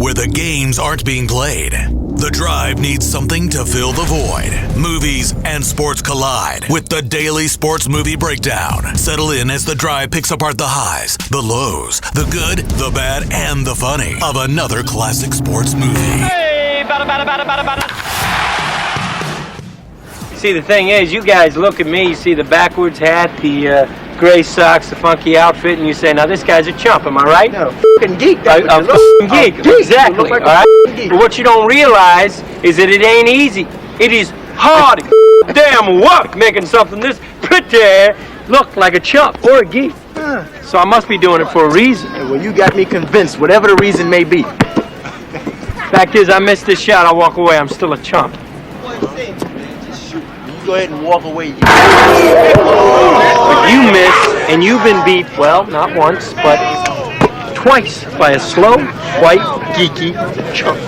where the games aren't being played. The Drive needs something to fill the void. Movies and sports collide with the daily sports movie breakdown. Settle in as The Drive picks apart the highs, the lows, the good, the bad, and the funny of another classic sports movie. Hey, bada. See, the thing is, you guys look at me, you see the backwards hat, the gray socks, the funky outfit, and you say, now this guy's a chump, am I right? No, fucking geek. A fucking geek, exactly, Like all right? But what you don't realize is that it ain't easy. It is hard damn work making something this pretty look like a chump or a geek. So I must be doing it for a reason. Well, you got me convinced, whatever the reason may be. Fact is, I missed this shot, I'll walk away, I'm still a chump. Go ahead and walk away. But you missed, and you've been beat, well, not once, but twice by a slow, white, geeky chump.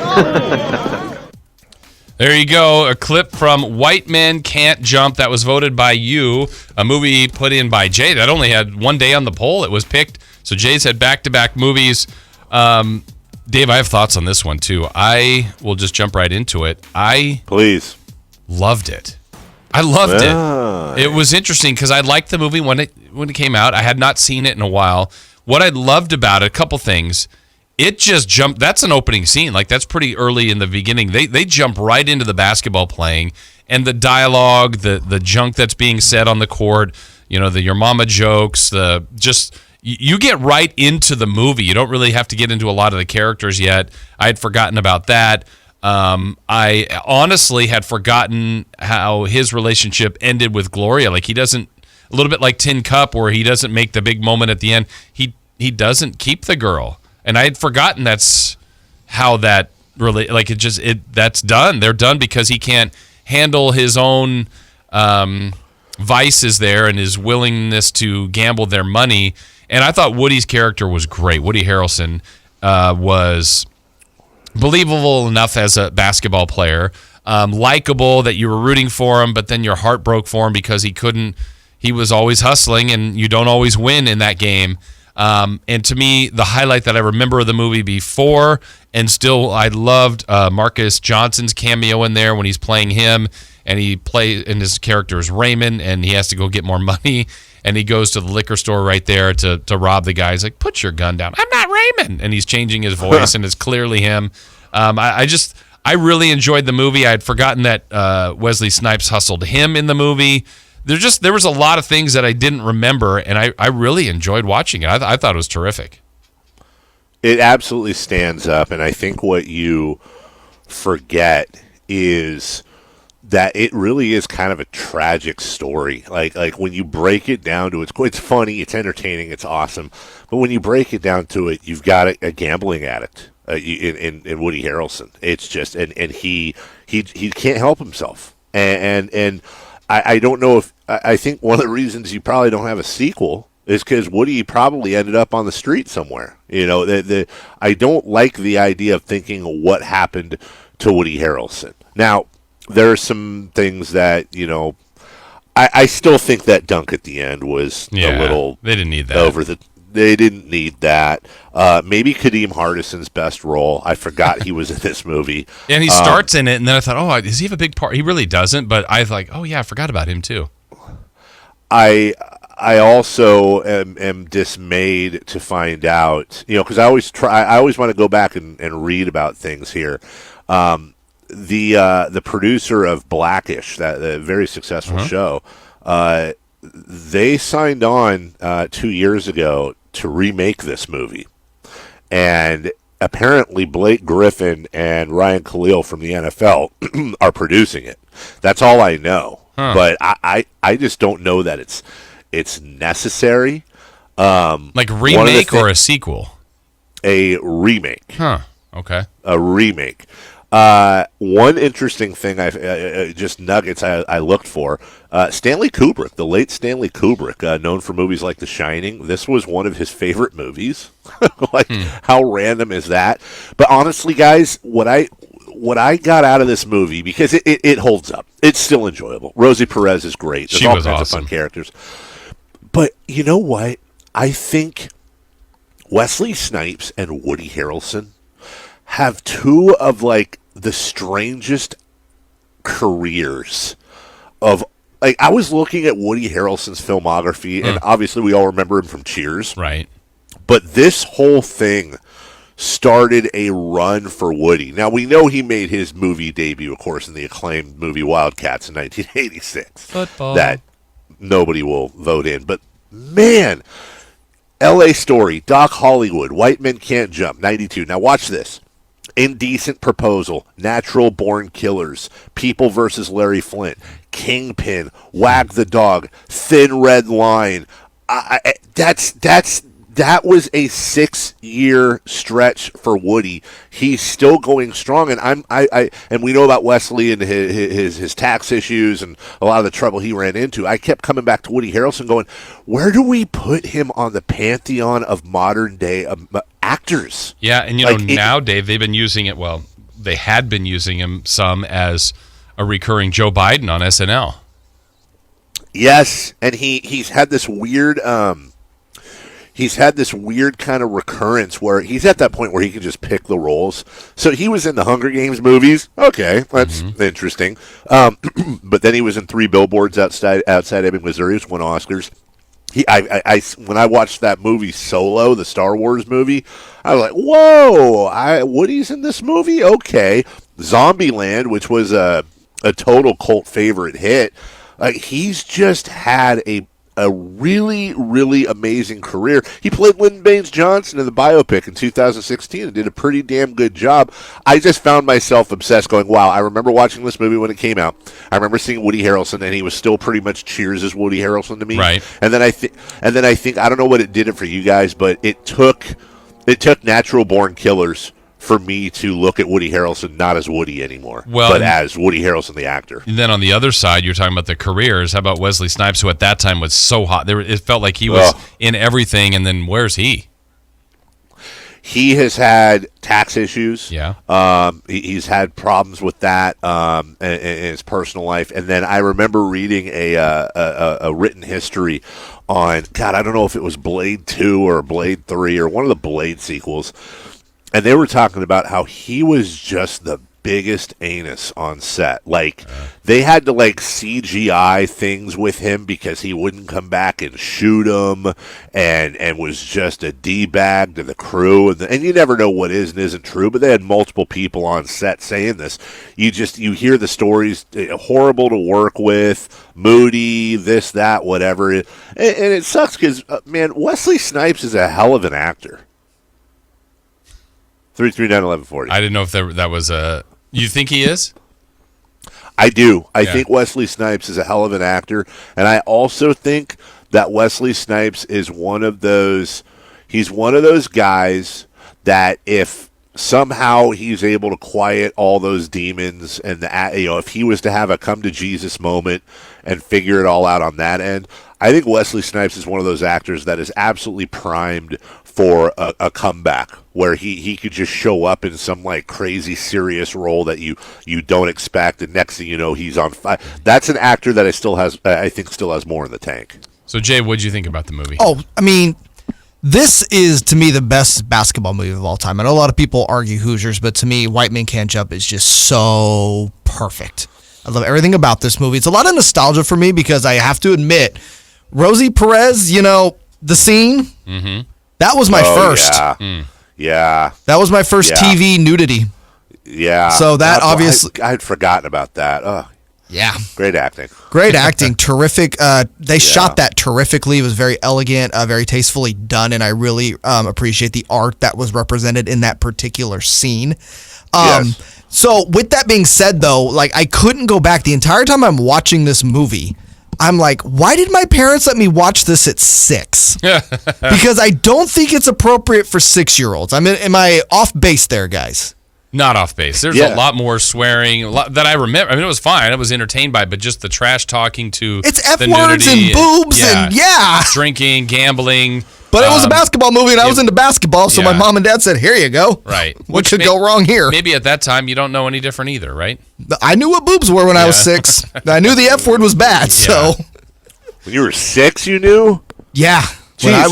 There you go, a clip from White Men Can't Jump that was voted by you, a movie put in by Jay that only had one day on the poll. It was picked, so Jay's had back-to-back movies. Dave, I have thoughts on this one, too. I will just jump right into it. Please. Loved it. I loved it. It was interesting because I liked the movie when it came out. I had not seen it in a while. What I loved about it, a couple things, it just jumped. That's an opening scene. Like, that's pretty early in the beginning. They jump right into the basketball playing and the dialogue, the junk that's being said on the court, you know, the your mama jokes, you get right into the movie. You don't really have to get into a lot of the characters yet. I had forgotten about that. I honestly had forgotten how his relationship ended with Gloria. Like, he doesn't, a little bit like Tin Cup, where he doesn't make the big moment at the end. He doesn't keep the girl, and I had forgotten that's how that really, like, that's done. They're done because he can't handle his own vices there and his willingness to gamble their money. And I thought Woody's character was great. Woody Harrelson was believable enough as a basketball player, likable that you were rooting for him, but then your heart broke for him because he was always hustling, and you don't always win in that game. And to me, the highlight that I remember of the movie before, and still I loved Marcus Johnson's cameo in there when he's playing him, and his character is Raymond, and he has to go get more money, and he goes to the liquor store right there to rob the guy. He's like, put your gun down. I'm not Raymond. And he's changing his voice, and it's clearly him. I really enjoyed the movie. I had forgotten that Wesley Snipes hustled him in the movie. There was a lot of things that I didn't remember, and I really enjoyed watching it. I thought it was terrific. It absolutely stands up, and I think what you forget is that it really is kind of a tragic story. Like when you break it down to it's funny, it's entertaining, it's awesome. But when you break it down to it, you've got a gambling addict in Woody Harrelson. It's just and he can't help himself. And I don't know if I think one of the reasons you probably don't have a sequel is because Woody probably ended up on the street somewhere. You know, I don't like the idea of thinking what happened to Woody Harrelson. Now, there are some things that, you know, I still think that dunk at the end was a little. They didn't need that. They didn't need that. Maybe Kadeem Hardison's best role. I forgot he was in this movie. And he starts in it, and then I thought, oh, does he have a big part? He really doesn't, but I was like, oh, yeah, I forgot about him, too. I also am dismayed to find out, you know, because I always want to go back and read about things here. The producer of Blackish, that very successful show, they signed on 2 years ago to remake this movie, and apparently Blake Griffin and Ryan Khalil from the NFL are producing it. That's all I know, but I just don't know that it's necessary. Like remake or a sequel? A remake. Huh. Okay. A remake. One interesting thing, just nuggets I looked for, Stanley Kubrick, the late Stanley Kubrick, known for movies like The Shining. This was one of his favorite movies. How random is that? But honestly, guys, what I got out of this movie, because it holds up. It's still enjoyable. Rosie Perez is great. There's all kinds of fun characters. But you know what? I think Wesley Snipes and Woody Harrelson have two of like the strangest careers of. Like, I was looking at Woody Harrelson's filmography, and obviously we all remember him from Cheers. Right. But this whole thing started a run for Woody. Now, we know he made his movie debut, of course, in the acclaimed movie Wildcats in 1986. Football. That nobody will vote in. But, man, L.A. Story, Doc Hollywood, White Men Can't Jump, 92. Now, watch this. Indecent Proposal, Natural Born Killers, People vs. Larry Flint, Kingpin, Wag the Dog, Thin Red Line. That was a 6-year stretch for Woody. He's still going strong, and and we know about Wesley and his tax issues and a lot of the trouble he ran into. I kept coming back to Woody Harrelson, going, where do we put him on the pantheon of modern day actors? Yeah, and now, Dave, they've been using it. Well, they had been using him some as a recurring Joe Biden on SNL. Yes, and he's had this weird. He's had this weird kind of recurrence where he's at that point where he can just pick the roles. So he was in the Hunger Games movies. Okay, that's interesting. But then he was in 3 Billboards Outside Ebbing, Missouri, which won Oscars. When I watched that movie Solo, the Star Wars movie, I was like, whoa, Woody's in this movie? Okay. Zombieland, which was a total cult favorite hit. He's just had a really, really amazing career. He played Lyndon Baines Johnson in the biopic in 2016 and did a pretty damn good job. I just found myself obsessed going, wow, I remember watching this movie when it came out. I remember seeing Woody Harrelson, and he was still pretty much Cheers as Woody Harrelson to me. Right. And then I think I don't know what it did for you guys, but it took Natural Born Killers for me to look at Woody Harrelson not as Woody anymore, but as Woody Harrelson, the actor. And then on the other side, you're talking about the careers. How about Wesley Snipes, who at that time was so hot? It felt like he was in everything, and then where's he? He has had tax issues. Yeah. He's had problems with that in his personal life. And then I remember reading a written history on, God, I don't know if it was Blade 2 or Blade 3 or one of the Blade sequels. And they were talking about how he was just the biggest anus on set. Like, they had to, CGI things with him because he wouldn't come back and shoot them and was just a D-bag to the crew. And you never know what is and isn't true, but they had multiple people on set saying this. You hear the stories, horrible to work with, moody, this, that, whatever. And it sucks because, man, Wesley Snipes is a hell of an actor. 339-1140. I didn't know if that was a... You think he is? I do. I think Wesley Snipes is a hell of an actor, and I also think that Wesley Snipes is one of those... He's one of those guys that somehow he's able to quiet all those demons, and if he was to have a come to Jesus moment and figure it all out on that end, I think Wesley Snipes is one of those actors that is absolutely primed for a comeback where he could just show up in some crazy serious role that you don't expect, and next thing you know he's on fire. That's an actor that I think still has more in the tank. So Jay, what did you think about the movie? Oh, I mean, this is to me the best basketball movie of all time. I know a lot of people argue Hoosiers, but to me, White Men Can't Jump is just so perfect. I love everything about this movie. It's a lot of nostalgia for me because I have to admit, Rosie Perez, the scene. Mm-hmm. That was my first. Yeah. Yeah. That was my first TV nudity. Yeah. So that obviously... I had forgotten about that. Oh, yeah. Great acting. Great acting. Terrific. They shot that terrifically. It was very elegant, very tastefully done, and I really appreciate the art that was represented in that particular scene. Yes. So with that being said, though, I couldn't go back. The entire time I'm watching this movie, I'm like, why did my parents let me watch this at 6? Because I don't think it's appropriate for 6-year-olds. Am I off base there, guys? Not off base. There's a lot more swearing that I remember. I mean, it was fine. I was entertained by it, but just the trash talking to it's F-words and boobs and drinking, gambling. But it was a basketball movie, and I was into basketball, so my mom and dad said, here you go. Right. What could go wrong here? Maybe at that time you don't know any different either, right? I knew what boobs were when I was 6. I knew the F word was bad, so. When you were 6, you knew? Yeah. Jeez, when I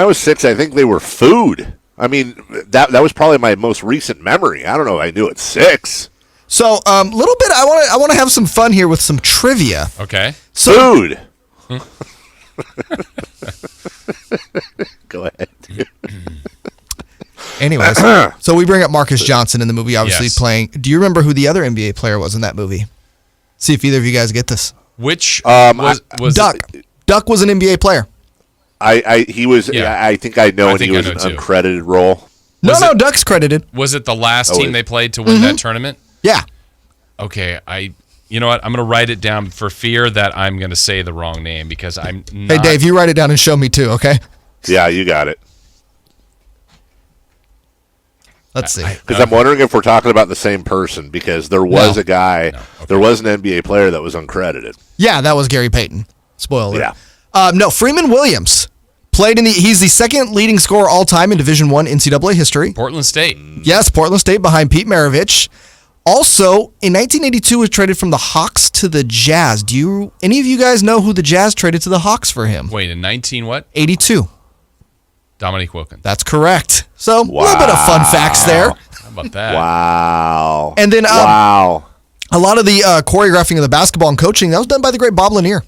was 6, I think they were food. I mean, that was probably my most recent memory. I don't know if I knew it 6. So, little bit. I want to have some fun here with some trivia. Okay. Food. Go ahead. Dude. Anyways, so we bring up Marcus Johnson in the movie, obviously Yes. playing. Do you remember who the other NBA player was in that movie? See if either of you guys get this. Which was Duck. Duck was an NBA player. He was. Yeah. I think I know, I and think he I was know an too. uncredited role. No, Duck's credited. Was it the last Oh, team it- they played to win that tournament? Yeah. Okay, you know what? I'm going to write it down for fear that I'm going to say the wrong name because I'm not. Hey, Dave, you write it down and show me too, okay? Yeah, you got it. Let's see. Because I'm wondering if we're talking about the same person, because there was No. a guy, there was an NBA player that was uncredited. Yeah, that was Gary Payton. Spoiler. Yeah. No, Freeman Williams played he's the second leading scorer all time in Division I NCAA history. Portland State. Yes, Portland State behind Pete Maravich. Also, in 1982 was traded from the Hawks to the Jazz. Do any of you guys know who the Jazz traded to the Hawks for him? Wait, in 19 what? 82. Dominique Wilkins. That's correct. So, a little bit of fun facts there. How about that? Wow. And then wow. a lot of the choreographing of the basketball and coaching, that was done by the great Bob Lanier.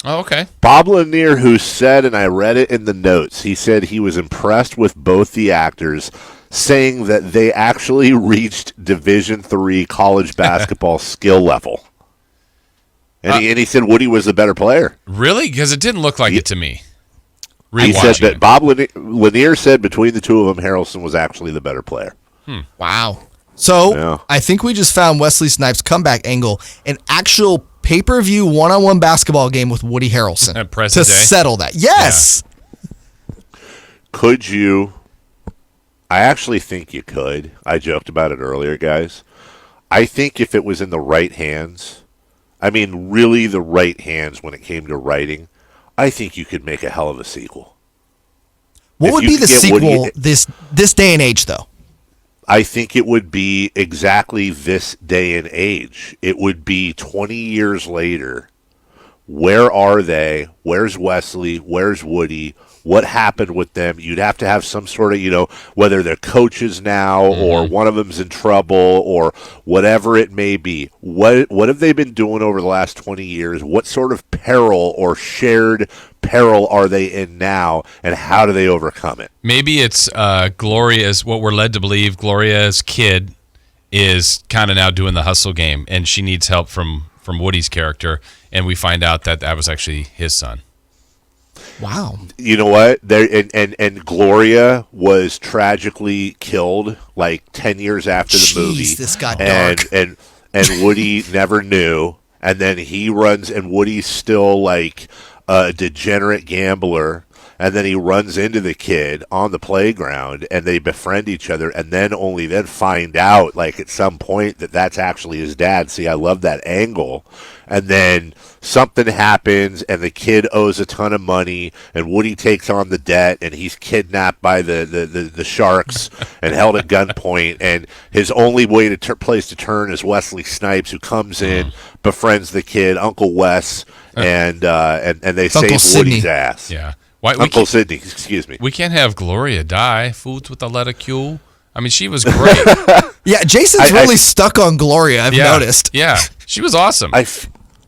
Oh, okay. Bob Lanier, who said, and I read it in the notes, he said he was impressed with both the actors, saying that they actually reached Division III college basketball skill level. And he said Woody was the better player. Really? Because it didn't look like it to me. He said Rewatching that it. Bob Lanier said between the two of them, Harrelson was actually the better player. Wow. So, Yeah. I think we just found Wesley Snipes' comeback angle, an actual pay-per-view one-on-one basketball game with Woody Harrelson At present to day? settle that. Yes. Could you? I actually think you could. I joked about it earlier, guys. I think if it was in the right hands, I mean, really the right hands when it came to writing, I think you could make a hell of a sequel. What If would you be could the get sequel Woody- this day and age, though? I think it would be exactly this day and age. It would be 20 years later. Where are they? Where's Wesley? Where's Woody? What happened with them? You'd have to have some sort of, whether they're coaches now or one of them's in trouble or whatever it may be. What have they been doing over the last 20 years? What sort of peril or shared peril are they in now, and how do they overcome it? Maybe it's Gloria's, what we're led to believe, Gloria's kid is kind of now doing the hustle game, and she needs help from Woody's character, and we find out that was actually his son. Wow. You know what? And Gloria was tragically killed like 10 years after the movie. Jeez, this got and, dark. And Woody never knew. And then he runs, and Woody's still like a degenerate gambler. And then he runs into the kid on the playground, and they befriend each other, and then only then find out, like at some point, that that's actually his dad. See, I love that angle. And then something happens, and the kid owes a ton of money, and Woody takes on the debt, and he's kidnapped by the sharks and held at gunpoint. And his only way to place to turn is Wesley Snipes, who comes in, befriends the kid, Uncle Wes, and they save Uncle Sidney. Woody's ass. Yeah. Why, Uncle Sidney, excuse me. We can't have Gloria die. Foods with the letter Q. I mean, she was great. Yeah, Jason's I- really stuck on Gloria, I've yeah. noticed. Yeah. She was awesome. I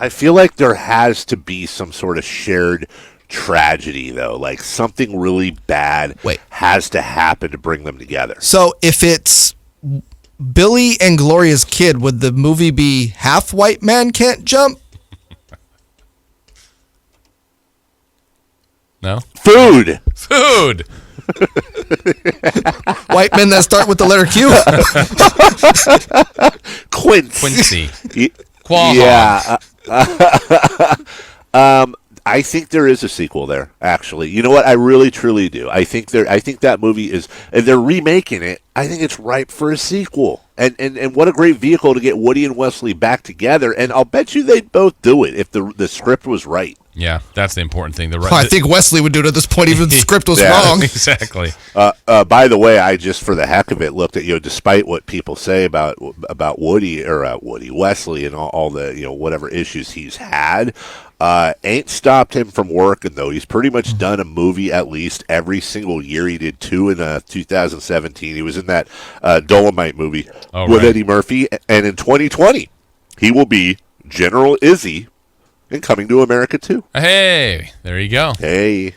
feel like there has to be some sort of shared tragedy, though. Like something really bad has to happen to bring them together. So if it's Billy and Gloria's kid, would the movie be Half White Man Can't Jump? No? Food! Food! White men that start with the letter Q? Quincy. Qualcomm. Yeah. I think there is a sequel there, actually. You know what? I really, truly do. I think that movie is, and they're remaking it. I think it's ripe for a sequel. And what a great vehicle to get Woody and Wesley back together. And I'll bet you they'd both do it if the script was right. Yeah, that's the important thing. I think Wesley would do it at this point, even if the script was Yeah. wrong. Exactly. By the way, I just for the heck of it looked at despite what people say about Woody or Woody Wesley and all the whatever issues he's had, ain't stopped him from working though. He's pretty much done a movie at least every single year. He did 2 in 2017. He was in that Dolomite movie with Eddie Murphy, and in 2020 he will be General Izzy in Coming to America 2. Hey, there you go. Hey.